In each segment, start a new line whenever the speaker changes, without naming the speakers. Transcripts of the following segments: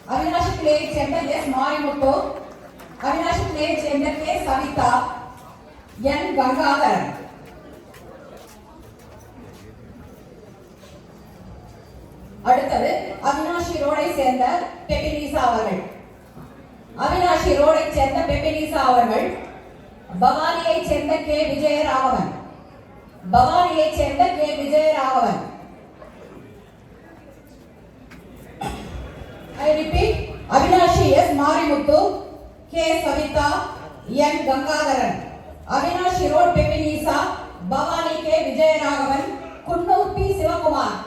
அவினாஷி கிளையைச் சேர்ந்த எஸ் மாரிமுத்து, அவினாஷி கிளையைச் சேர்ந்த K Savitha, N Gangadharan. அடுத்தது அவினாஷி ரோடை சேர்ந்த பெபினிசா அவர்கள். அவினாஷி ரோடை சேர்ந்த பெபினிசா அவர்கள் பவானியை சேர்ந்த கே விஜயராகவன், பவானியை சேர்ந்த K Vijayaraghavan. I repeat, Avinashi S Marimuthu, K Savitha, N Gangadharan. Avinashi road Bebinisa, Bhavani K Vijayaraghavan, Coonoor P Sivakumar,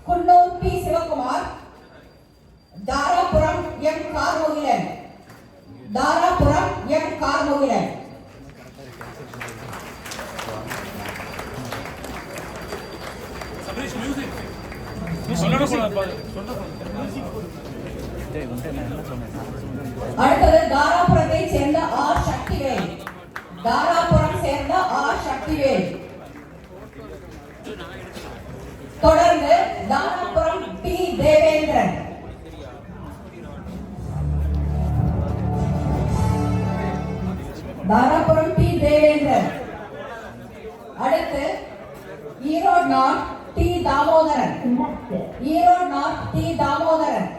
Coonoor P Sivakumar, Dharapuram M Karmugilan, Dharapuram M Karmugilan. அடுத்தது தாராபுரத்தை சேர்ந்த ஆர் சக்திவேல், தாராபுரம் சேர்ந்த ஆர் சக்திவேல். தொடர்ந்து தாராபுரம் பி தேவேந்திரன், தாராபுரம் பி தேவேந்திரன். அடுத்து Erode north D Damodharan, Erode north D Damodharan.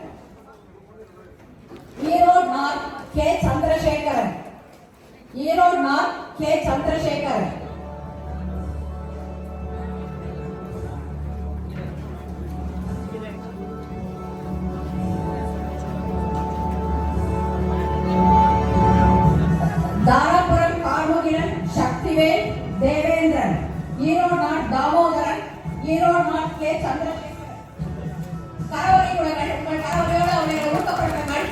Erode north K Chandrasekaran, Erode north K Chandrasekaran. Dharapuram Karmugilan Sakthivel Devendran, Erode north Damodharan, Erode north K Chandrasekaran. கரவரை குலங்கள் உங்கள் கரவரையோடு அவர்களை ஊக்கப்படுத்துங்கள்.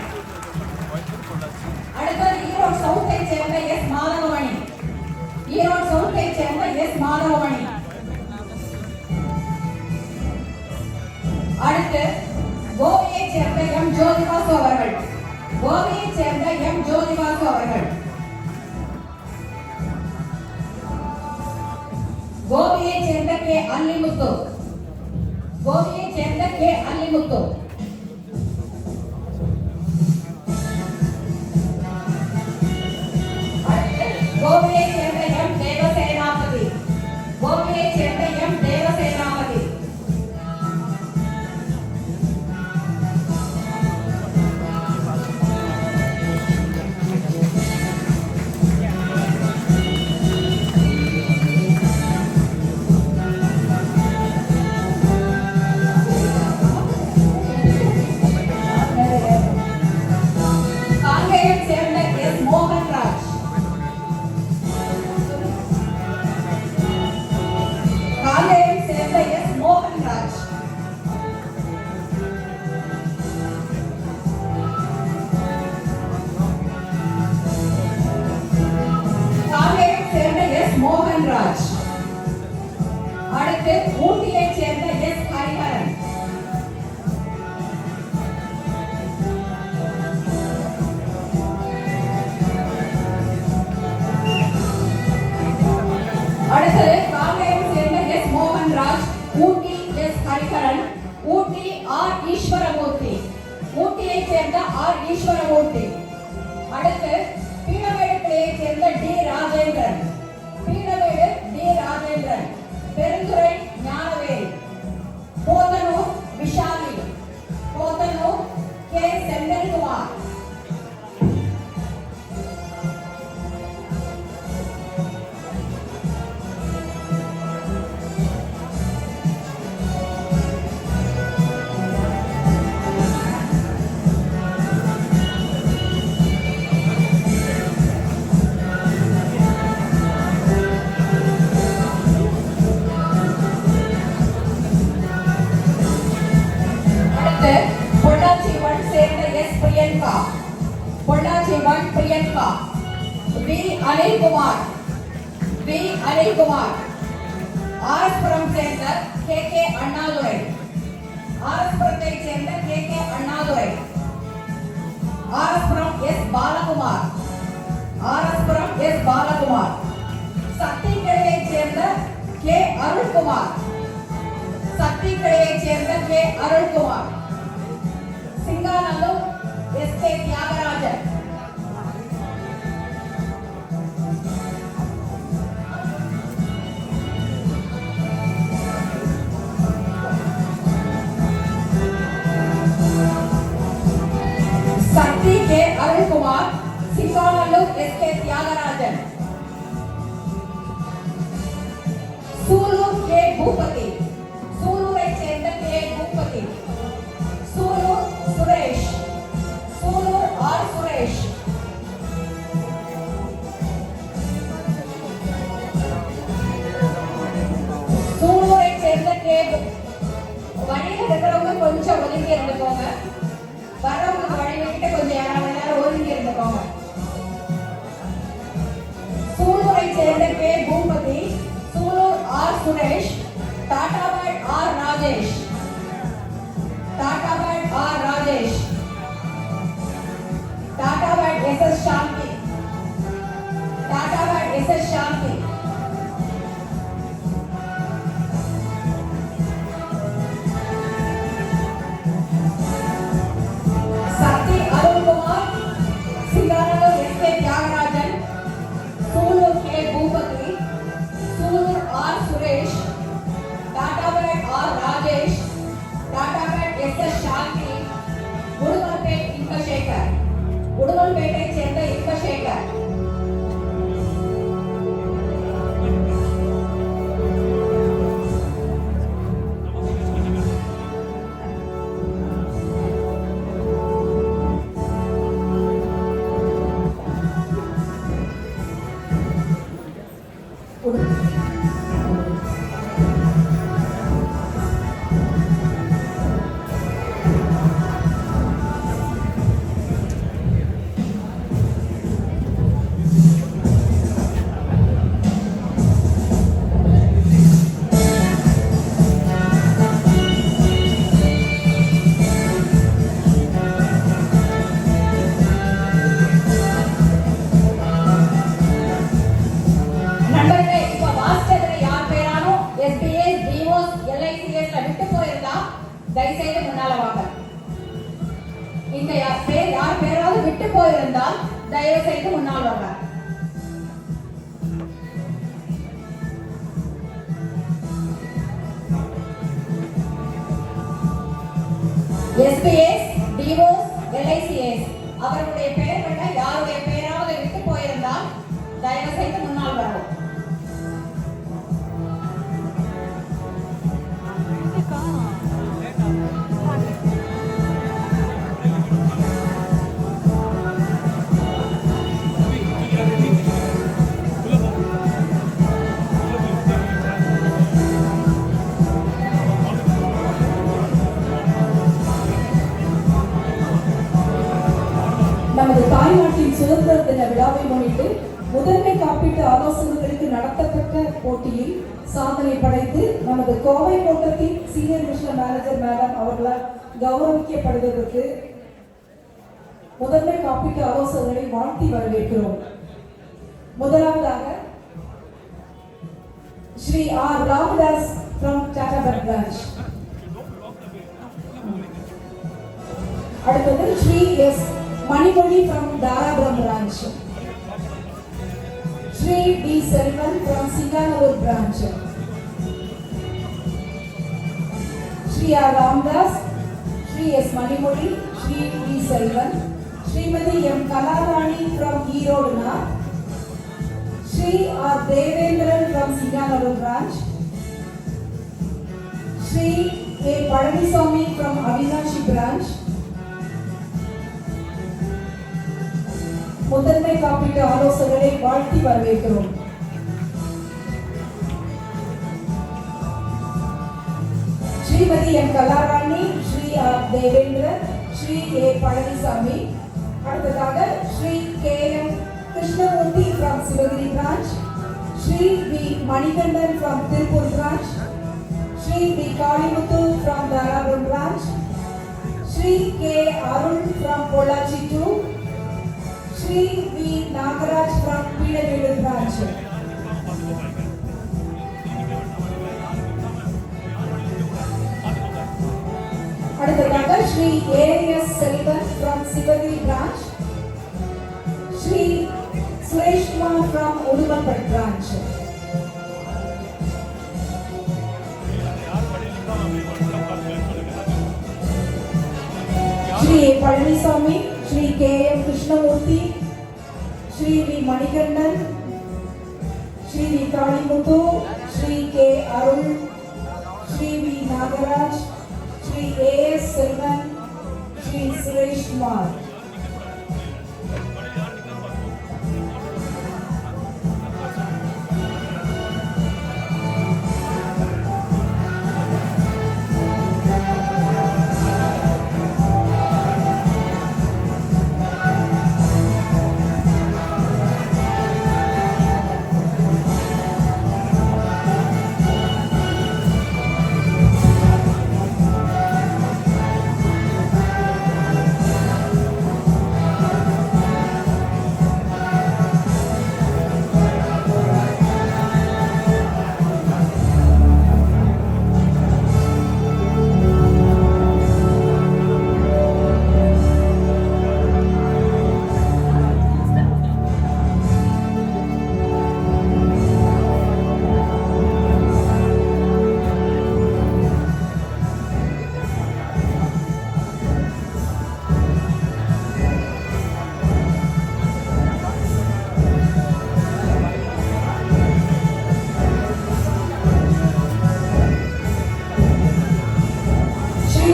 அடுத்தது ஈரோடு சவுத்தை சேர்ந்த எஸ் மாதவமணி, ஈரோடு சவுத்தை சேர்ந்த எஸ் மாதவமணி. அடுத்து கோவையை சேர்ந்த எம் ஜோதிபாசு அவர்கள், கோவையை சேர்ந்த எம் ஜோதிபாசு அவர்கள். கோவையை சேர்ந்த கே அல்லிமுத்து, கோவையை சேர்ந்த கே அல்லிமுத்து. கோவையை சேர்ந்த எம் தேவசேனாபதி, கோவையை சேர்ந்த எம் தேவசேனாபதி. காங்கேயம் சேர்ந்த எஸ் மோகன்ராஜ், காங்கேயம் சேர்ந்த எஸ் மோகன்ராஜ். காங்கேயம் சேர்ந்த எஸ் மோகன்ராஜ். அடுத்து ஊட்டியை சேர்ந்த எஸ் ஹரிஹரன், அடுத்தது காங்கேயம் சேர்ந்த S Mohanraj, Ooty S Hariharan, Ooty R Eswaramoorthy, ஊட்டியை சேர்ந்த ஆர் ஈஸ்வரமூர்த்தி. அடுத்து பீடமேடு கிளையை சேர்ந்த D Rajendran, Peedamedu D Rajendran. Perundurai Gnanavel, Pothanur Vishali, Pothanur K Senthilkumar. Pollachi one சேர்ந்த S Priyanka, Pollachi one Priyanka. V Anilkumar, V Anilkumar. RS Puram சேர்ந்த கே கே அண்ணாதுரை, ஆர்எஸ்புரத்தை சேர்ந்த K K Annadurai. RS Puram S Balakumar, RS Puram S Balakumar. சக்திகிளையை சேர்ந்த கே அருள்குமார், சக்திகிளையை சேர்ந்த K Arulkumar. Singanallur S.K. Thiagarajan. Sakthi K. Arulkumar, Singanallur S.K. Thiyagarajan. Sulur K. Boopathi, சூலூரை சேர்ந்த கே. பூபதி. சூலூர் சுரேஷ், சூலூர் ஆர். சுரேஷ். சூலூரை சேர்ந்த கே. வழியில் இருக்கிறவங்க கொஞ்சம் ஒதுங்கி இருந்துக்கோங்க. வர்றவங்க வழி விட்டு கொஞ்சம் யாராவது ஒதுங்கி இருந்துக்கோங்க. சூலூரை சேர்ந்த K. Boopathi, Sulur R. Suresh, Tatabad R. Rajesh, Tatabad R. Rajesh, Tatabad S S. Shanthi, Tatabad S S. Shanthi. Sakthi Arulkumar, Singanallur S.K. Thiyagarajan, Sulur K. Boopathi, Sulur R. Suresh, Tatabad R. Rajesh, Tatabad S S. Shanthi, Udumalpet Inbasekar, உடுமல்பேட்டை சேர்ந்த இன்பசேகர். தயவுசெய்து முன்னால வாங்க. இந்த யார் பேராவது விட்டு போயிருந்தால் தயவு செய்து முன்னால் வாங்க. SBS, DOs, LICS அவர்களுடைய பெயர்கள் யாருடைய பெயராவது விட்டு போயிருந்தால் தயவு செய்து முன்னால் வரவும். நமது தாய்நாட்டின் சுதந்திர தின விழாவை முன்னிட்டு முதன்மை காப்பீட்டு ஆலோசகர்களுக்கு நடத்தப்பட்ட போட்டியில் சாதனை படைத்து நமது கோவை கோட்டத்தின் சீனியர் மிஷன் மேனேஜர் மேடம் அவர்களால் கௌரவிக்கப்படுவதற்கு முதன்மை காப்பீட்டு ஆலோசகர்களை வாழ்த்தி வரவேற்கிறோம். முதலாவதாக Shri R. Ramadas from Tatabad branch. அடுத்தது Shri S. Manimozhi from Dharapuram branch. Shri D. Selvan from Singanallur branch. Shri R. Ramdas, Shri S. Manimoli, Shri D. Selvan, Shrimati M. Kalarani from Erode North, Shri R. Devendran from Singanallur branch, Shri A. Padaniswamy from Avinashi branch. முதன்மை காப்பீட்டு ஆலோசகரை வாழ்த்தி வரவேற்கிறோம். Shrimati M. Kalarani, Shri R. Devendran, Shri A. Palaniswami. அடுத்ததாக Shri K. M. Krishnamurthy from Sivagiri branch, Shri V. Manikandan from Tiruppur branch, Shri V. Kalimuthu from Dharapuram branch, Shri K. Arun from Pollachi 2, Shri V. Nagaraj from Peedavelu branch. அடுத்ததாக Shri A.S. Selvan from Sivagiri Kalikapet branch. Shri Palaniswamy, Shri K.M. Krishnamurthy, Shri V. Manikandan, Shri V. Kalimuthu, Shri K. Arun, Shri V. Nagaraj, Shri A.S. Selvan, Shri Suresh Kumar.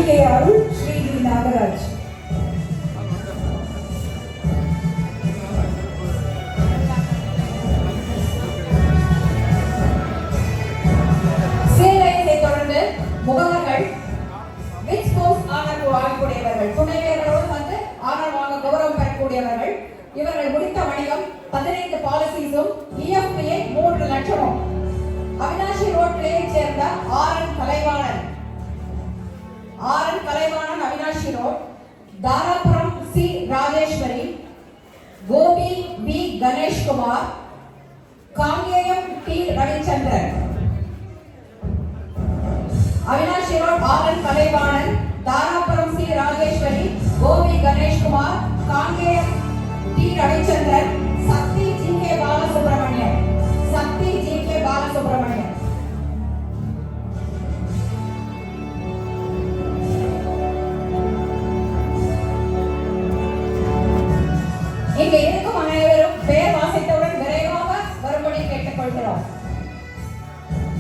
K. Arun, Shri V. Nagaraj. சேலையை தொடர்ந்து முகவர்கள் which post honour வாங்கக்கூடியவர்கள், துணைவேர்களோடு வந்து honour வாங்க கௌரவம் பெறக்கூடியவர்கள். இவர்கள் முடித்த வணிகம் 15 பாலிசிஸும் EFPA 3 லட்சமும். அவினாஷி ரோட் கிளையை சேர்ந்த R N Kalaivanan, Avinashi road, Dharapuram C Rajeswari, Gobi P Ganeshkumar, Kangeyam D Ravichandran. Avinashi road R N Kalaivanan, Dharapuram C Rajeswari, Gobi Ganeshkumar, Kangeyam D Ravichandran, Sakthi G K Balasubramanian. இங்கே இருக்கும் அனைவரும் பெயர் வாசித்தவுடன் விரைவாக வரும்படி கேட்டுக்கொள்கிறோம்.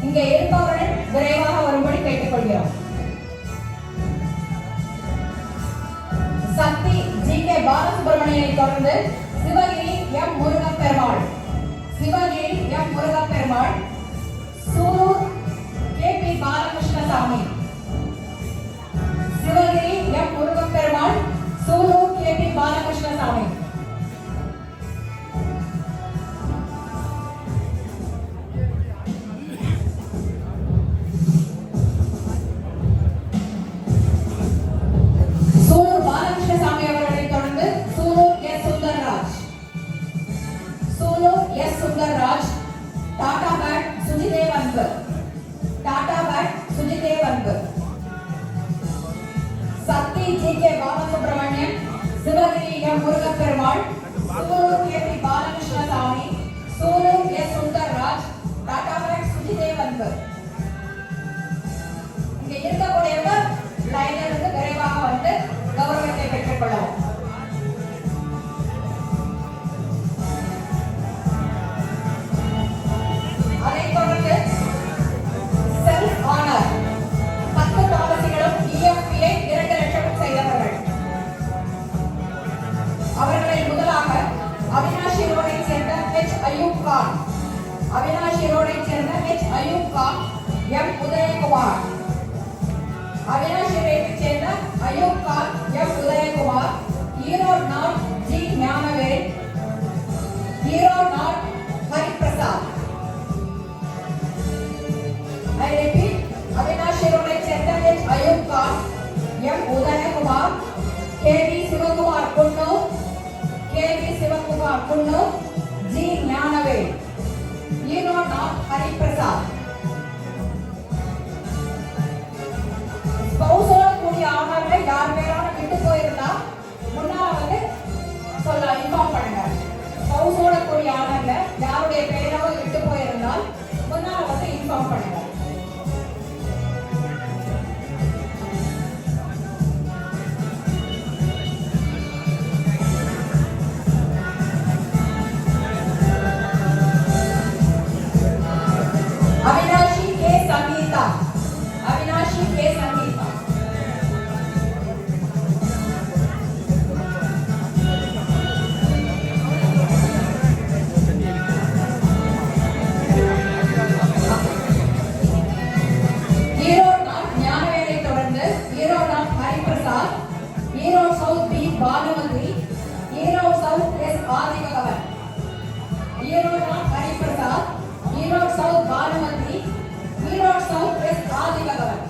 இங்கே இருப்பவர்கள் விரைவாக வரும்படி கேட்டுக்கொள்கிறோம். சக்தி ஜி கே பாலசுப்ரமணியனை தொடர்ந்து Sivagiri M Murugaperumal, Sulur K P Balakrishnasamy. Sivagiri M Murugaperumal, Sulur K P Balakrishnasamy. Sundarraj, Tatabad Sujidev Anbu. Sakthi G K Balasubramanian, Sivagiri M Murugaperumal, Sulur K P Balakrishnasamy, Sulur S Sundarraj, Tatabad Sujidev Anbu. இங்கே இருக்கக்கூடியவர் லைனிலிருந்து விரைவாக வந்து கௌரவத்தை பெற்றுக் கொள்ளவும். அவினாஷி ரோடைச் சேர்ந்த Ayub Khan, M Udhayakumar. Erode north G Gnanavel, Erode north Hariprasad. I repeat, Avinashi ரோடைச் சேர்ந்த Ayub Khan, M Udhayakumar, KV Sivakumar Coonoor, G Gnanavel, Erode north Hariprasad. ஸ்பௌஸோட கூடிய ஆனர்ல யார் பேரான விட்டு போயிருந்தா முன்னால வந்து சொல்ல இன்ஃபார்ம் பண்ணுங்க. ஸ்பௌஸோட கூடிய ஆனர்ல யாருடைய பேராவது Bhanumathi, Erode south S Adhibhagavan, Erode north Hariprasad, Erode south Banumathi, Erode south S Adhibhagavan.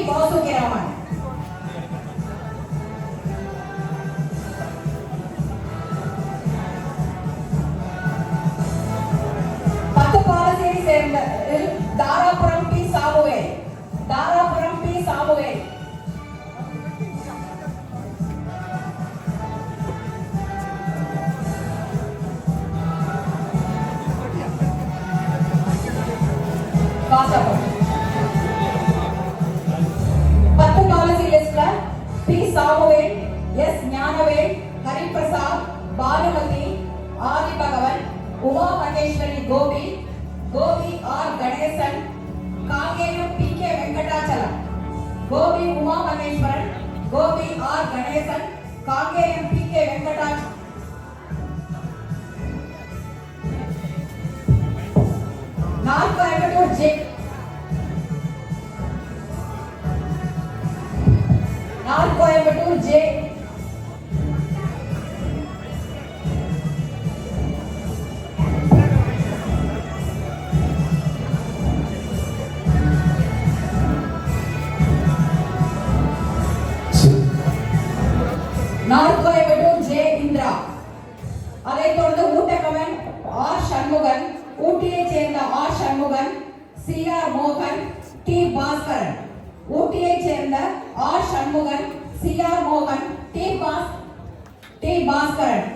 Vasukiraman. பத்து பாலசியை சேர்ந்த Dharapuram P Samuel, Dharapuram P Samuel. பத்து பாலசி லிஸ்ட்ல P Samuel, S Gnanavel, Hariprasad, Banumathi, Adhibhagavan, Uma Maheswari Gobi, Gobi R Ganesan, Kangeyam P K Venkatachalam. Gobi Uma Maheswaran, Gobi R Ganesan, Kangeyam P K Venkatachalam. நாற்பது J Coimbatore J Coimbatore J Indira. அதைத் தொடர்ந்து ஊட்டக்கவன் ஆர் சண்முகன், ஊட்டியைச் சேர்ந்த ஆர் சண்முகன், சி ஆர் மோகன், டி பாஸ்கரன். ஊட்டியைச் சேர்ந்த ஆர் சண்முகன், சி ஆர் மோகன், டி பாஸ்கரன்.